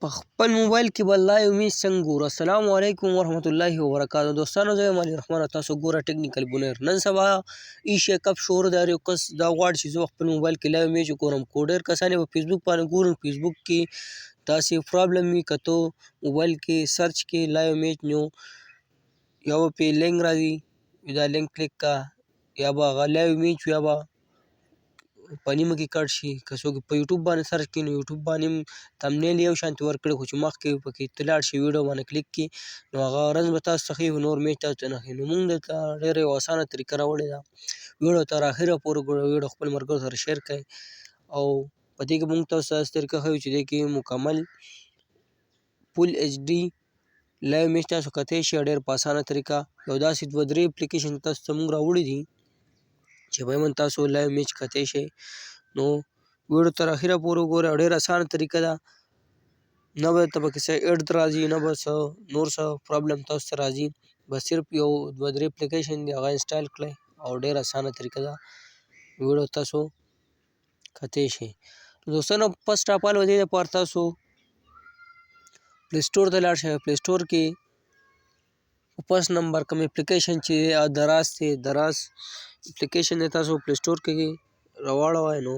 په خپل موبایل کې به لایو میچ څنګه ګورو. السلام علیکم ورحمت الله وبرکاتو. دوستانو زه یم علي رحمانه، تاسو ګوره ټیکنیکل بونیر. نن سبا ایشیا کپ شروع دی. یو کس دا غواړي چې زه خپل موبایل کې لایو میچ وګورم. کو ډېر کسان یې په فیسبوک باندې ګورم، فیسبوک کې داسې پرابلم وي که ته موبایل کې سرچ کې لایو میچ نو یا به پې لینک راځي، دا لینک کلیک کا، یا به هغه لایو میچ یا به په نیمه کې کټ شي. که څوک په یوټیوب باندې سرچ کړي نو یوټیوب باندې تمنیل یو شانتې ورکړي، خو چې مخکې پکې ته لاړ شي ویډیو باندې کلیک کړي نو هغه رنځ به تاسو ته ښیي، نور میچ تاسو ته نه ښیي. نو موږ دلته ډېره یوه اسانه طریقه راوړې ده. ویډیو تر اخره پورې ګوره، ویډیو خپل ملګرو سره شیر کړئ او په دې کې موږ تاسو ته داسې طریقه ښیو چې دې کې مکمل فول ایچ ډي لایو میچ تاسو کتی شي ډېر په اسانه طریقه. یو داسې دوه درې اپلیکیشن تاسو ته موږ راوړي دي چې باید تاسو لایو میچ کتی شئ. نو ویډیو تر اخره پورې وګورئ، ډېر اسانه طریقه ده. نه به ته پکې څه ایډ راځي، نه به څه نور څه پرابلم تاسو ته راځي. بس صرف یو دوه درې اپلیکیشن دي، هغه انسټال کړئ او ډېر اسانه طریقه ده، ویډیو تاسو کتی شئ. دوستانو فرسټ اف آل دې لپاره تاسو پلی سټور ته لاړ شئ. پلی سټور کې په فرسټ نمبر کوم اپلیکیشن چې دراز دی، دراز اپلیکیشن دی، تاسو پلی سټور کې راواړوئ. نو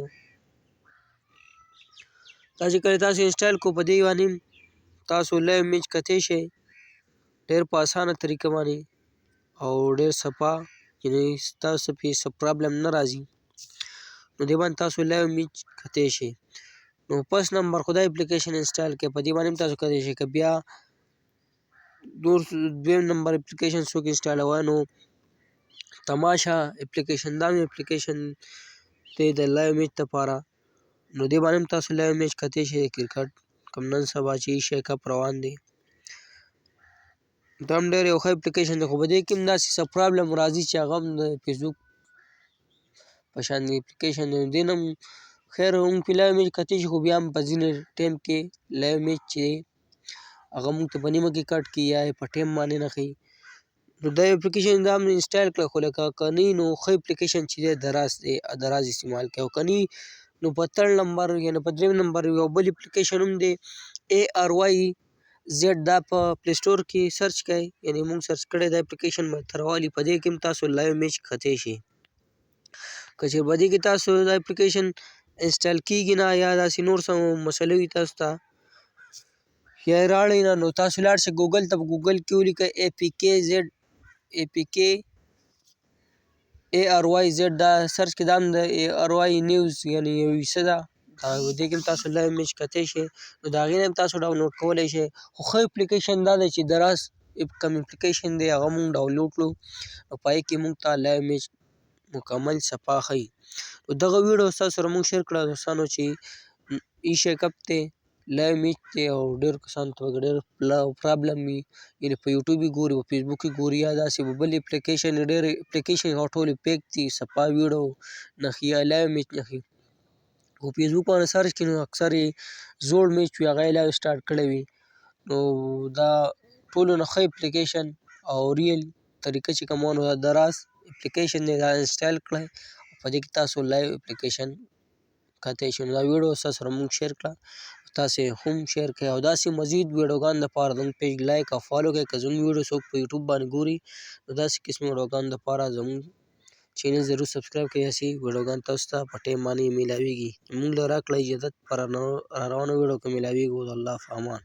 دا چې کله تاسو انسټال کو، په دې باندې تاسو لایو میچ کتی شئ ډېر په اسانه طریقه باندې او ډېر صفا، یعنې ستاسو پې څه پرابلم نه راځي. نو دې باندې تاسو لایو میچ کتی شئ. نو فرسټ نمبر خو دا اپلیکیشن انسټال کړئ، په دې باندې هم تاسو کتی شئ. که بیا نور دویم نمبر اپلیکیشن څوک انسټالوئ نو تماشا اپلیکیشن، دا مې اپلیکیشن دی د لایو میچ دپاره. نو دې باندې هم تاسو لایو میچ کتی شئ. کرکټ کوم نن سبا چې ایشیا کپ روان دی، دا هم ډېر یو ښه اپلیکیشن دی، خو په دې کې هم داسې څه پرابلم راځي چې هغه هم د فیسبوک په شان اپلیکیشن دی. دې نه هم خیر موږ پې لایو میچ کتی شي، خو بیا هم په ځینې ټایم کې لایو میچ چې دی هغه موږ ته په نیمه کې کټ کړي یا یې په ټایم باندې نه ښیي. نو دا اپلیکیشن دا هم انسټال کړه، خو لکه که نه وي نو ښه اپلیکیشن چې دی دراز دی، دراز استعمال کړئ. او که نه وي نو په تھرډ نمبر یعنې په درېم نمبر یو بل اپلیکیشن هم دی ARYZ، دا په پلی سټور کې سرچ کړئ، یعنې موږ سرچ کړی دا اپلیکیشن به درته راولي. په دې کې هم تاسو لایو میچ کتی شئ. که چې په دې کې تاسو دا اپلیکیشن انسټال کېږي نه یا داسې نور څه مسله وي تاسو ته یا یې راړئ نه، نو تاسو لاړ شئ ګوګل ته. په ګوګل کې ولیکئ APK ARYZ، دا سرچ کې دا هم د ARY نیوز یعنې یو ویسه ده، دې کې هم تاسو لایو میچ کتی شئ. نو د هغې نه هم تاسو ډاونلوډ کولی شئ. خو ښه اپلیکیشن دا دی چې دراز کوم اپلیکیشن دی هغه موږ ډاونلوډ کړو، او په هغې کې موږ ته لایو میچ مکمل صفا ښیي. نو دغه ویډیو ستاسو سره موږ شیر کړه دوستانو چې ایشیا کپ دی، لایو میچ دی، او ډېرو کسانو ته پکې ډېر پرابلم وي، یعنې په یوټیوب یې ګوري، په فیسبوک یې ګوري، یا داسې بل اپلیکیشن ډېرې اپلیکیشن هغه ټولې پیک دي، صفا ویډیو نه ښیي یا لایو میچ نه ښیي. خو فیسبوک باندې سرچ کړي نو اکثر یې زوړ میچ وي، هغه یې لایو سټارټ کړی وي. نو دا ټولو نه ښه اپلیکیشن او ریل طریقه چې کومه نو دا دراز اپلیکیشن دی، دا انسټال کړئ. په دې کې تاسو لایو اپلیکیشن کتی شئ. نو دا ویډیو ستاسو سره موږ شیر کړه، تاسې هم شیر کړئ او داسې مزید ویډیوګانو دپاره زموږ پیج لایک او فالو کړئ. که زموږ ویډیو څوک په یوټیوب باندې ګوري نو داسې قسمي ویډیوګانو دپاره زموږ چینل ضرور سبسکرایب کړئ، هسې ویډیوګانې تاسو ته په ټایم باندې میلاویږي. موږ له راکړه اجازت په را روانو ویډیو کې میلاویږو. د الله په امان.